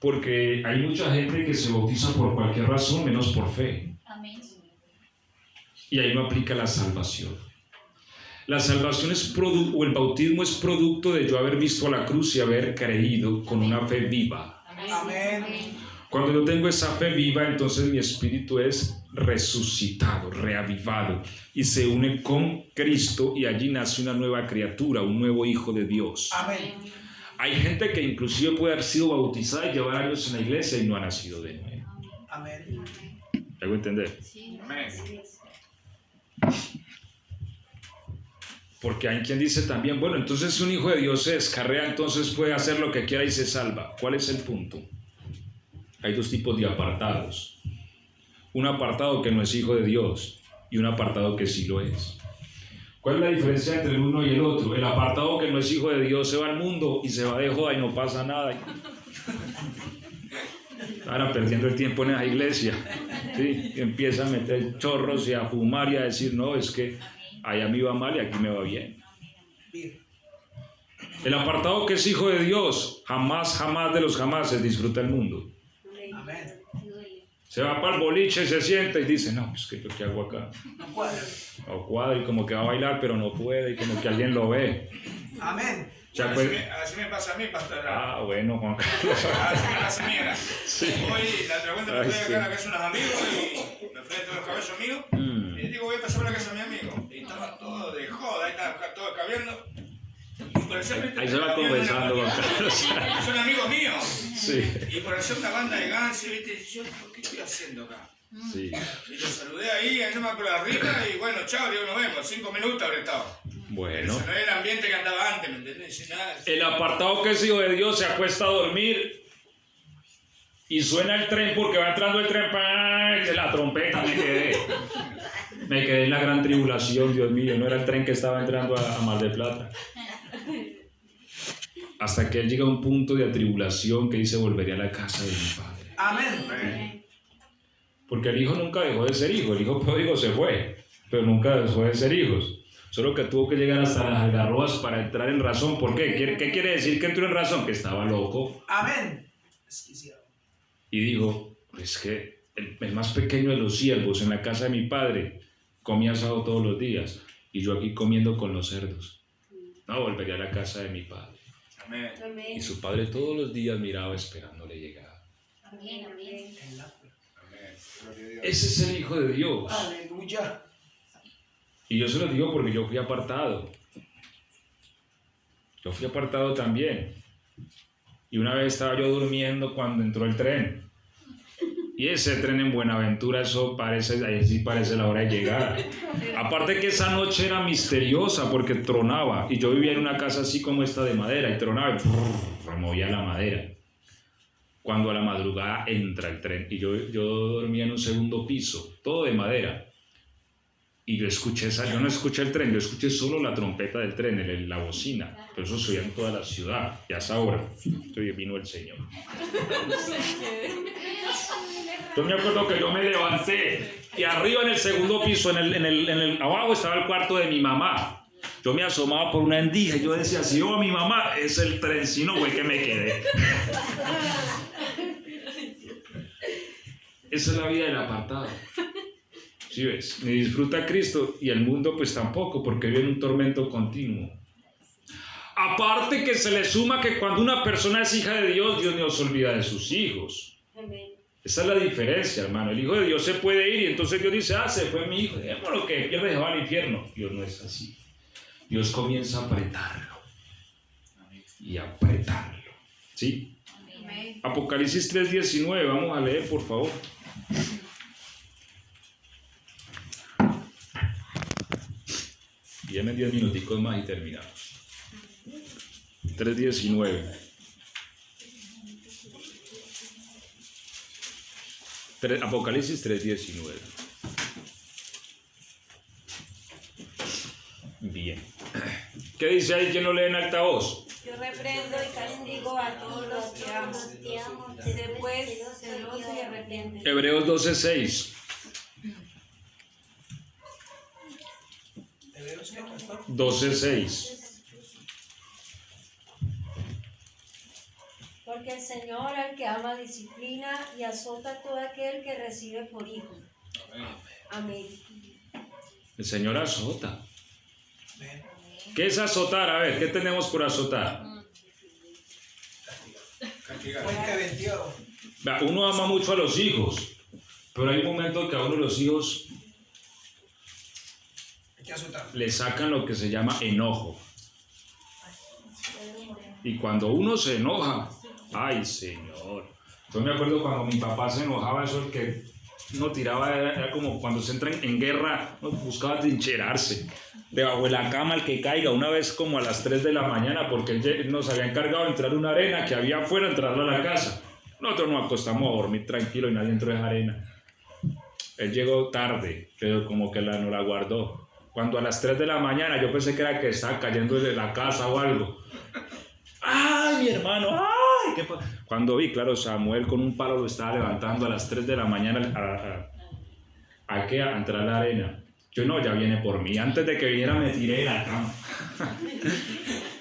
Porque hay mucha gente que se bautiza por cualquier razón, menos por fe. Amén. Y ahí no aplica la salvación. La salvación o el bautismo es producto de yo haber visto la cruz y haber creído con una fe viva. Amén. Cuando yo tengo esa fe viva, entonces mi espíritu es resucitado, reavivado y se une con Cristo y allí nace una nueva criatura, un nuevo hijo de Dios. Amén. Hay gente que inclusive puede haber sido bautizada y llevar años en la iglesia y no ha nacido de nuevo. Amén. ¿Me hago entender? Amén. Porque hay quien dice también, bueno, entonces un hijo de Dios se descarrea, entonces puede hacer lo que quiera y se salva. ¿Cuál es el punto? Hay dos tipos de apartados. Un apartado que no es hijo de Dios y un apartado que sí lo es. ¿Cuál es la diferencia entre el uno y el otro? El apartado que no es hijo de Dios se va al mundo y se va de joda y no pasa nada. Ahora perdiendo el tiempo en esa iglesia, ¿sí? Y empieza a meter chorros y a fumar y a decir, no, es que allá me va mal y aquí me va bien. El apartado que es hijo de Dios, jamás de los jamases disfruta el mundo. Amén. Se va para el boliche, se sienta y dice, no, pues ¿qué hago acá? No cuadra. O cuadra y como que va a bailar, pero no puede y como que alguien lo ve. Amén. O sea, Bueno, pues, así me pasa a mí, pastor. bueno, Juan Carlos. Así me pasa a mí, era. Sí. Hoy, la otra cuenta, me Ay, fui sí. acá a la casa de unos amigos y me fui a todo el cabello mío. Y digo, voy a pasar por la casa de mi amigo. Y estaba todo de joda, ahí estaba todo cabiendo. Y por el centro Ahí se va conversando, Juan Carlos. son amigos míos. Sí, Y por allá una banda de Guns, y viste, y yo, ¿qué estoy haciendo acá? sí. Y lo saludé ahí, no me acuerdo arriba, y bueno, chao, digo, nos vemos, 5 minutos habré estado. Bueno. Ese no era el ambiente que andaba antes, ¿me entendés? Sin nada. El apartado que es hijo de Dios se acuesta a dormir y suena el tren porque va entrando el tren, ¡pam! Y de la trompeta me quedé. Me quedé en la gran tribulación, Dios mío, no era el tren que estaba entrando a Mar del Plata. Hasta que él llega a un punto de atribulación que dice, volveré a la casa de mi padre. Amén. Porque el hijo nunca dejó de ser hijo, el hijo pródigo se fue, pero nunca dejó de ser hijos. Solo que tuvo que llegar hasta las algarrobas para entrar en razón. ¿Por qué? ¿Qué quiere decir que entró en razón? Que estaba loco. Amén. Desquiciado. Y dijo, pues que el más pequeño de los siervos en la casa de mi padre comía asado todos los días y yo aquí comiendo con los cerdos. No, volvería a la casa de mi padre. Amén. Y su padre todos los días miraba esperándole llegar. Amén, amén. En la- Amén. Gloria a Dios. Ese es el hijo de Dios. Aleluya. Y yo se lo digo porque yo fui apartado. Yo fui apartado también. Y una vez estaba yo durmiendo cuando entró el tren. Y ese tren en Buenaventura, eso parece, ahí sí parece la hora de llegar. Aparte que esa noche era misteriosa porque tronaba. Y yo vivía en una casa así como esta de madera y tronaba y removía la madera. Cuando a la madrugada entra el tren y yo dormía en un segundo piso, todo de madera. Y yo no escuché el tren, yo escuché solo la trompeta del tren, la bocina. Pero eso se oía en toda la ciudad. Y a esa hora, vino el Señor. Yo me acuerdo que yo me levanté y arriba en el segundo piso, abajo estaba el cuarto de mi mamá. Yo me asomaba por una endija y yo decía, si yo a mi mamá es el tren, si no, güey, que me quedé. Esa es la vida del apartado. ¿Sí ves? Ni disfruta Cristo y el mundo pues tampoco, porque vive en un tormento continuo. Aparte que se le suma que cuando una persona es hija de Dios, Dios no se olvida de sus hijos. Esa es la diferencia, hermano. El hijo de Dios se puede ir y entonces Dios dice, se fue mi hijo, déjalo que pierde se va al infierno. Dios no es así. Dios comienza a apretarlo y apretarlo. ¿Sí? Amén. Apocalipsis 3:19, vamos a leer, por favor. Vienen 10 minuticos más y terminamos. 3:19. Apocalipsis 3:19. Bien. ¿Qué dice ahí? ¿Quién lo lee en altavoz? Yo reprendo y castigo a todos los que amo. Sé pues celoso y arrepiente. Hebreos 12:6. ¿Hebreos qué, pastor? 12:6. Porque el Señor al que ama disciplina y azota a todo aquel que recibe por hijo. Amén. El Señor azota. Amén. ¿Qué es azotar? A ver, ¿qué tenemos por azotar? Castigar. Buen que vendió. Uno ama mucho a los hijos, pero hay un momento que a uno los hijos Hay que azotar. le sacan lo que se llama enojo. Y cuando uno se enoja, ay Señor. Yo me acuerdo cuando mi papá se enojaba, eso el que uno tiraba, era como cuando se entra en guerra, uno buscaba trincherarse. Debajo de la cama el que caiga, una vez como a las 3 de la mañana, porque él nos había encargado de entrar una arena que había afuera, entrarla a la casa. Nosotros nos acostamos a dormir tranquilo y nadie entró en esa arena. Él llegó tarde, pero como que no la guardó. Cuando a las 3 de la mañana yo pensé que era que estaba cayendo de la casa o algo. ¡Ay, mi hermano! ¡Ay! ¿Qué pasa? Cuando vi, claro, Samuel con un palo lo estaba levantando a las 3 de la mañana a entrar a la arena. Yo no, ya viene por mí. Antes de que viniera me tiré de la cama.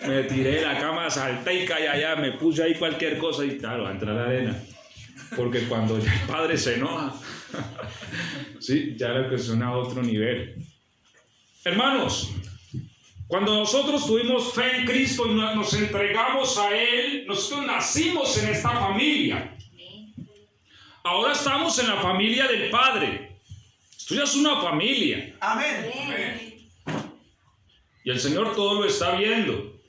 Me tiré de la cama, salté y caí allá, me puse ahí cualquier cosa y claro, a entrar a la arena. Porque cuando ya el padre se enoja, sí, ya la cuestión a otro nivel. Hermanos, cuando nosotros tuvimos fe en Cristo y nos entregamos a Él, nosotros nacimos en esta familia. Ahora estamos en la familia del Padre. Esto ya es una familia. Amén. Amén. Y el Señor todo lo está viendo.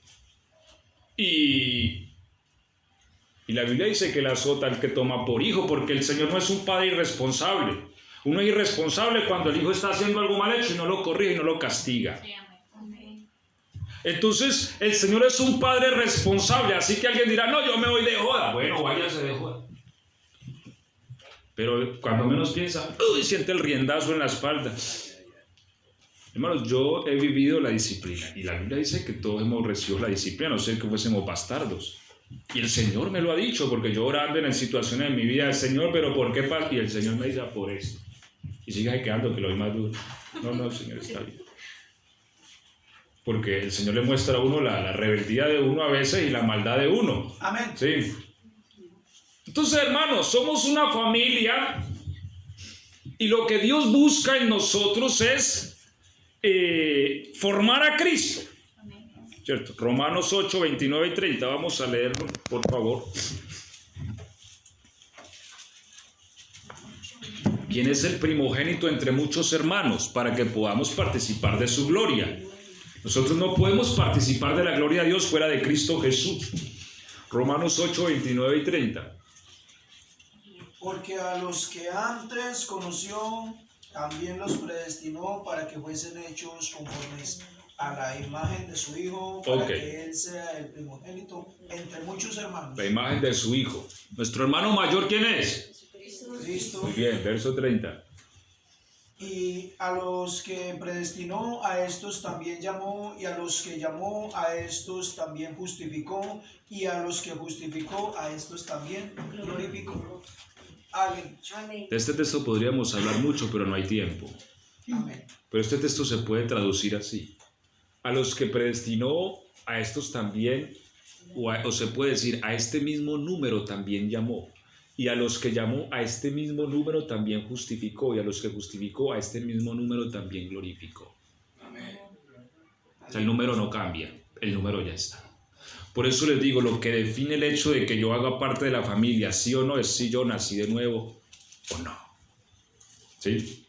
Y la Biblia dice que Él azota al que toma por hijo, porque el Señor no es un padre irresponsable. Uno es irresponsable cuando el hijo está haciendo algo mal hecho y no lo corrige y no lo castiga. Entonces, el Señor es un padre responsable, así que alguien dirá, no, yo me voy de joda. Bueno, váyase de joda. Pero cuando menos piensa, uy, siente el riendazo en la espalda. Hermanos, yo he vivido la disciplina y la Biblia dice que todos hemos recibido la disciplina, no sé que fuésemos bastardos. Y el Señor me lo ha dicho, porque yo orando en situaciones de mi vida, el Señor, pero ¿por qué? Y el Señor me dice, por esto. Y sigue quedando que lo hay más duro. No, Señor, está bien. Porque el Señor le muestra a uno la rebeldía de uno a veces y la maldad de uno. Amén. Sí. Entonces, hermanos, somos una familia y lo que Dios busca en nosotros es formar a Cristo. ¿Cierto? Romanos 8, 29 y 30. Vamos a leerlo, por favor. ¿Quién es el primogénito entre muchos hermanos para que podamos participar de su gloria? Nosotros no podemos participar de la gloria de Dios fuera de Cristo Jesús. Romanos 8, 29 y 30. Porque a los que antes conoció, también los predestinó para que fuesen hechos conformes a la imagen de su Hijo, para que Él sea el primogénito entre muchos hermanos. La imagen de su Hijo. ¿Nuestro hermano mayor quién es? Cristo. Muy bien, verso 30. Y a los que predestinó, a estos también llamó, y a los que llamó, a estos también justificó, y a los que justificó, a estos también glorificó. Amén. De este texto podríamos hablar mucho, pero no hay tiempo. Amén. Pero este texto se puede traducir así. A los que predestinó, a estos también, o se puede decir, a este mismo número también llamó. Y a los que llamó, a este mismo número también justificó. Y a los que justificó, a este mismo número también glorificó. Amén. O sea, el número no cambia, el número ya está. Por eso les digo, lo que define el hecho de que yo haga parte de la familia, sí o no, es si yo nací de nuevo o no. ¿Sí?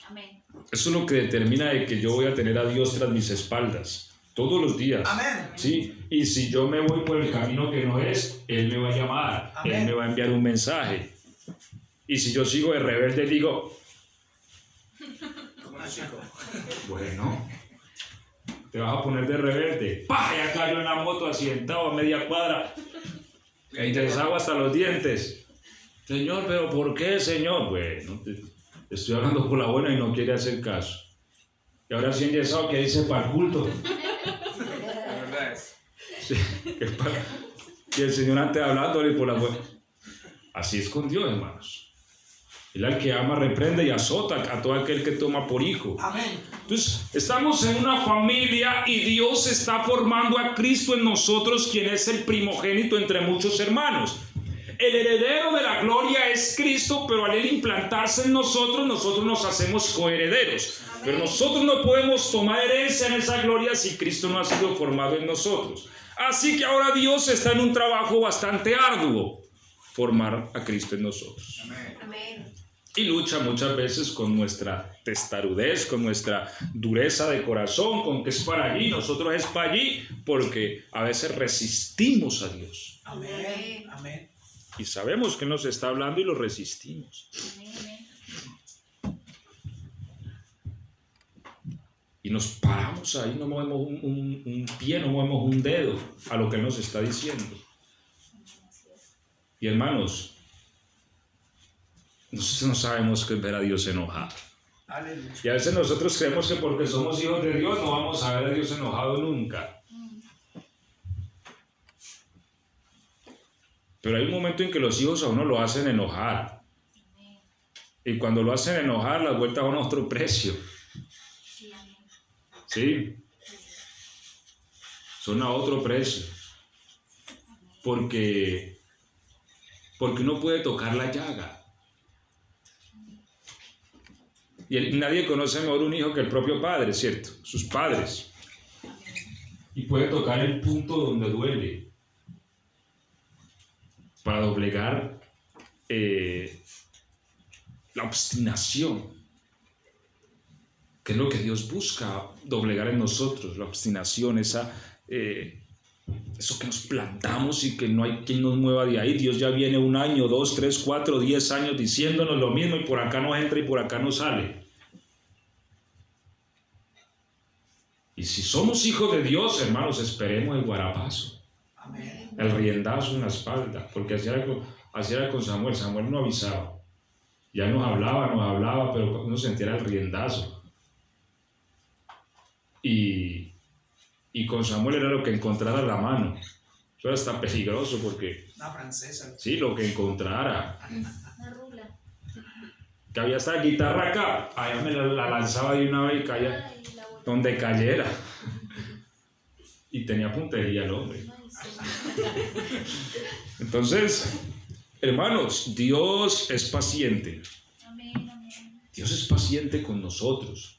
Amén. Eso es lo que determina de que yo voy a tener a Dios tras mis espaldas, todos los días. Amén. ¿Sí? Y si yo me voy por el camino que no es, Él me va a llamar, Amén. Él me va a enviar un mensaje. Y si yo sigo de rebelde, digo, bueno, te vas a poner de rebelde. ¡Pah! Ya cayó en la moto accidentado a media cuadra. E interesado hasta los dientes. Señor, ¿pero por qué, Señor? Bueno, te estoy hablando por la buena y no quiere hacer caso. Y ahora sí enyesado que dice para el culto. La verdad es. Sí, y el Señor antes hablándole por la buena. Así es con Dios, hermanos. Él al que ama reprende y azota a todo aquel que toma por hijo. Amén. Entonces, estamos en una familia y Dios está formando a Cristo en nosotros, quien es el primogénito entre muchos hermanos. El heredero de la gloria es Cristo, pero al Él implantarse en nosotros, nosotros nos hacemos coherederos. Pero nosotros no podemos tomar herencia en esa gloria si Cristo no ha sido formado en nosotros. Así que ahora Dios está en un trabajo bastante arduo. formar a Cristo en nosotros. Amén. Y lucha muchas veces con nuestra testarudez, con nuestra dureza de corazón, con que es para allí, nosotros es para allí, porque a veces resistimos a Dios. Amén. Amén. Y sabemos que Él nos está hablando y lo resistimos. Y nos paramos ahí, no movemos un pie, no movemos un dedo a lo que Él nos está diciendo. Y hermanos, nosotros no sabemos qué es ver a Dios enojado. Aleluya. Y a veces nosotros creemos que porque somos hijos de Dios no vamos a ver a Dios enojado nunca. Pero hay un momento en que los hijos a uno lo hacen enojar. Y cuando lo hacen enojar, las vueltas van a otro precio. ¿Sí? Son a otro precio. Porque uno puede tocar la llaga. Y nadie conoce mejor un hijo que el propio padre, ¿cierto? Sus padres. Y puede tocar el punto donde duele. Para doblegar la obstinación. Que es lo que Dios busca doblegar en nosotros. La obstinación, eso que nos plantamos y que no hay quien nos mueva de ahí. Dios ya viene 1 año, 2, 3, 4, 10 años diciéndonos lo mismo y por acá no entra y por acá no sale. Y si somos hijos de Dios, hermanos, esperemos el guarapazo. Amén. El riendazo en la espalda. Porque así era con Samuel. Samuel no avisaba. Ya nos hablaba, pero uno sentía el riendazo. Y con Samuel era lo que encontrara a la mano. Eso era hasta peligroso porque... Una francesa. Sí, lo que encontrara. Una rula. Que había esta guitarra acá. Allá me la lanzaba de una vez y caía donde cayera. Y tenía puntería el hombre. Entonces, hermanos, Dios es paciente. Dios es paciente con nosotros.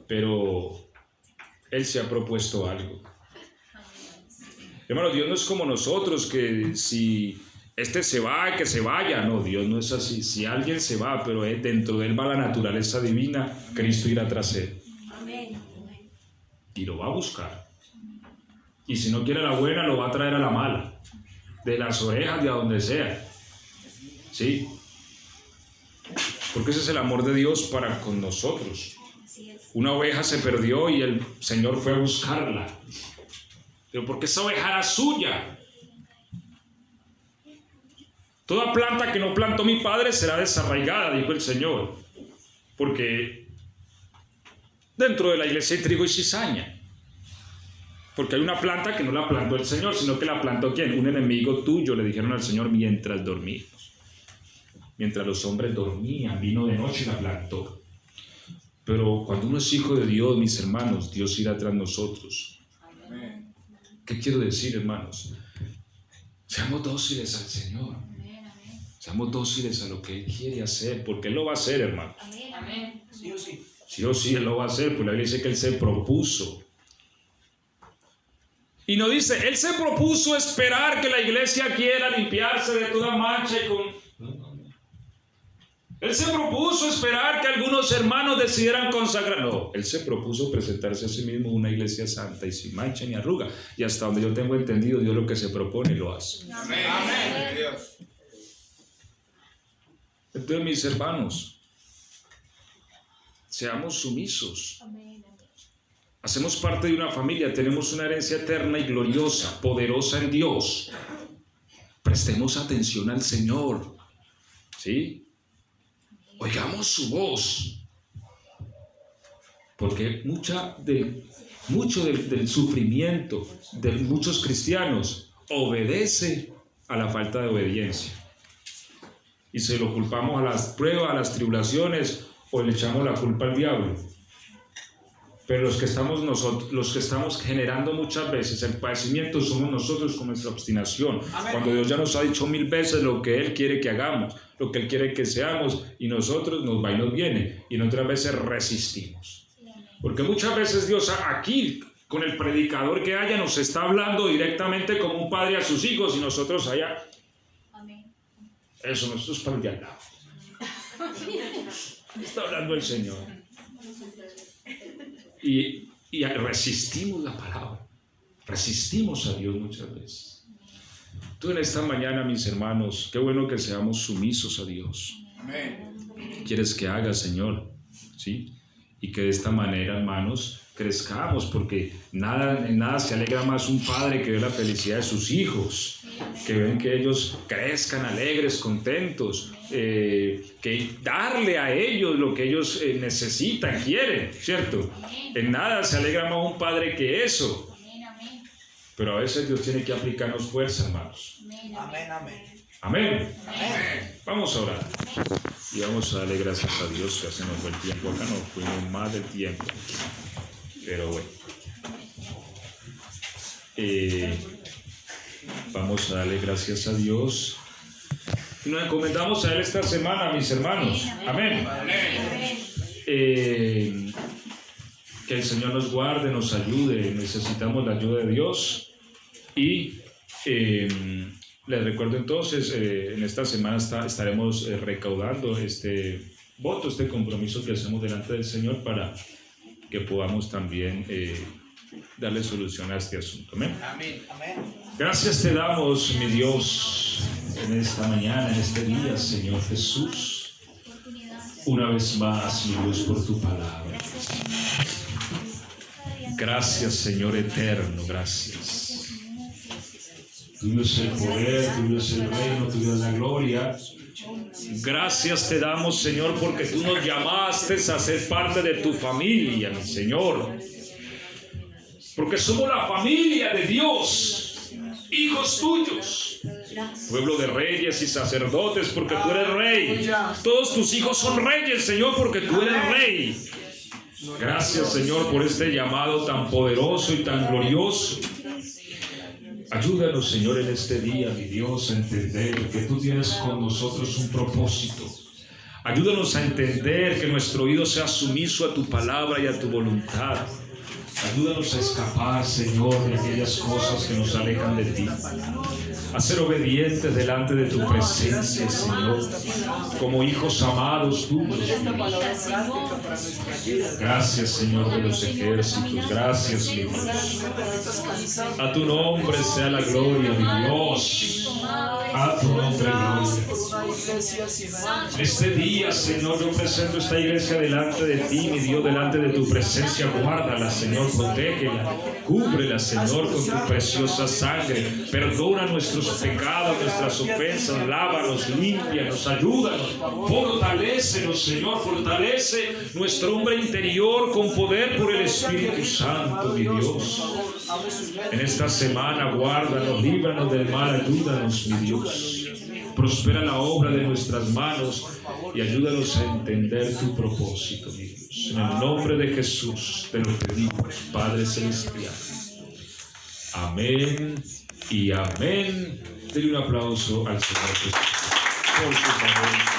Pero Él se ha propuesto algo. Hermano, Dios no es como nosotros, que si este se va, que se vaya. No, Dios no es así. Si alguien se va, pero dentro de Él va la naturaleza divina, Cristo irá tras Él. Amén. Y lo va a buscar. Y si no quiere la buena, lo va a traer a la mala. De las orejas, de a donde sea. ¿Sí? Porque ese es el amor de Dios para con nosotros. Una oveja se perdió y el Señor fue a buscarla. Pero porque esa oveja era suya. Toda planta que no plantó mi padre será desarraigada, dijo el Señor. Porque dentro de la iglesia hay trigo y cizaña. Porque hay una planta que no la plantó el Señor, sino que la plantó ¿quién? Un enemigo tuyo, le dijeron al Señor mientras dormíamos. Mientras los hombres dormían, vino de noche y la plantó. Pero cuando uno es hijo de Dios, mis hermanos, Dios irá tras nosotros. Amén. ¿Qué quiero decir, hermanos? Seamos dóciles al Señor. Seamos dóciles a lo que Él quiere hacer, porque Él lo va a hacer, hermanos. Amén. Sí o sí. Sí o sí, Él lo va a hacer, pues la Biblia dice que Él se propuso. Y nos dice, Él se propuso esperar que la iglesia quiera limpiarse de toda mancha y con... Él se propuso esperar que algunos hermanos decidieran consagrar. No, Él se propuso presentarse a sí mismo una iglesia santa y sin mancha ni arruga. Y hasta donde yo tengo entendido, Dios lo que se propone lo hace. Amén. Amén. Dios. Entonces, mis hermanos, seamos sumisos. Hacemos parte de una familia, tenemos una herencia eterna y gloriosa, poderosa en Dios. Prestemos atención al Señor. ¿Sí? Oigamos su voz, porque mucho del sufrimiento de muchos cristianos obedece a la falta de obediencia. Y se lo culpamos a las pruebas, a las tribulaciones, o le echamos la culpa al diablo. Pero los que estamos generando muchas veces el padecimiento somos nosotros con nuestra obstinación. Amén. Cuando Dios ya nos ha dicho 1000 veces lo que Él quiere que hagamos, lo que Él quiere que seamos, y nosotros nos va y nos viene, y en otras veces resistimos. Porque muchas veces Dios aquí con el predicador que haya, nos está hablando directamente como un padre a sus hijos y nosotros allá. Amén. Eso, nosotros para el de al lado. Está hablando el Señor. Y resistimos la palabra. Resistimos a Dios muchas veces. Tú en esta mañana, mis hermanos, qué bueno que seamos sumisos a Dios. Amén. ¿Qué quieres que haga, Señor? ¿Sí? Y que de esta manera, hermanos, crezcamos, porque en nada se alegra más un padre que ve la felicidad de sus hijos, que ven que ellos crezcan alegres, contentos, que darle a ellos lo que ellos necesitan, quieren, ¿cierto? En nada se alegra más un padre que eso. Pero a veces Dios tiene que aplicarnos fuerza, hermanos. Amén, amén. Amén. Vamos a orar. Y vamos a darle gracias a Dios, que se nos fue el tiempo. Acá nos fuimos más del tiempo. Pero bueno. Vamos a darle gracias a Dios. Y nos encomendamos a Él esta semana, mis hermanos. Amén. Que el Señor nos guarde, nos ayude. Necesitamos la ayuda de Dios. Y les recuerdo entonces, en esta semana estaremos recaudando este voto, este compromiso que hacemos delante del Señor para que podamos también darle solución a este asunto. Amén. Amén. Amén. Gracias te damos, mi Dios, en esta mañana, en este día, Señor Jesús. Una vez más, mi Dios, por tu palabra. Gracias, Señor eterno, gracias. Tuyo es el poder, tuyo es el reino, tuyo es la gloria. Gracias te damos, Señor, porque tú nos llamaste a ser parte de tu familia, mi Señor. Porque somos la familia de Dios, hijos tuyos, pueblo de reyes y sacerdotes, porque tú eres rey. Todos tus hijos son reyes, Señor, porque tú eres rey. Gracias, Señor, por este llamado tan poderoso y tan glorioso. Ayúdanos, Señor, en este día, mi Dios, a entender que tú tienes con nosotros un propósito. Ayúdanos a entender que nuestro oído sea sumiso a tu palabra y a tu voluntad. Ayúdanos a escapar, Señor, de aquellas cosas que nos alejan de ti. A ser obedientes delante de tu presencia, Señor, como hijos amados tuyos. Gracias, Señor de los ejércitos. Gracias, mi Dios. A tu nombre sea la gloria, mi Dios. A tu nombre, gloria. Este día, Señor, yo presento esta iglesia delante de ti, mi Dios, delante de tu presencia. Guárdala, Señor, protégela, cúbrela, Señor, con tu preciosa sangre. Perdona nuestros pecados, nuestras ofensas, lávanos, límpianos, ayúdanos, fortalécenos, Señor, fortalece nuestro hombre interior con poder por el Espíritu Santo, mi Dios. En esta semana, guárdanos, líbranos del mal, ayúdanos, mi Dios. Prospera la obra de nuestras manos y ayúdanos a entender tu propósito, mi Dios. En el nombre de Jesús te lo pedimos, Padre Celestial. Amén y amén. Denle un aplauso al Señor Jesús por su favor.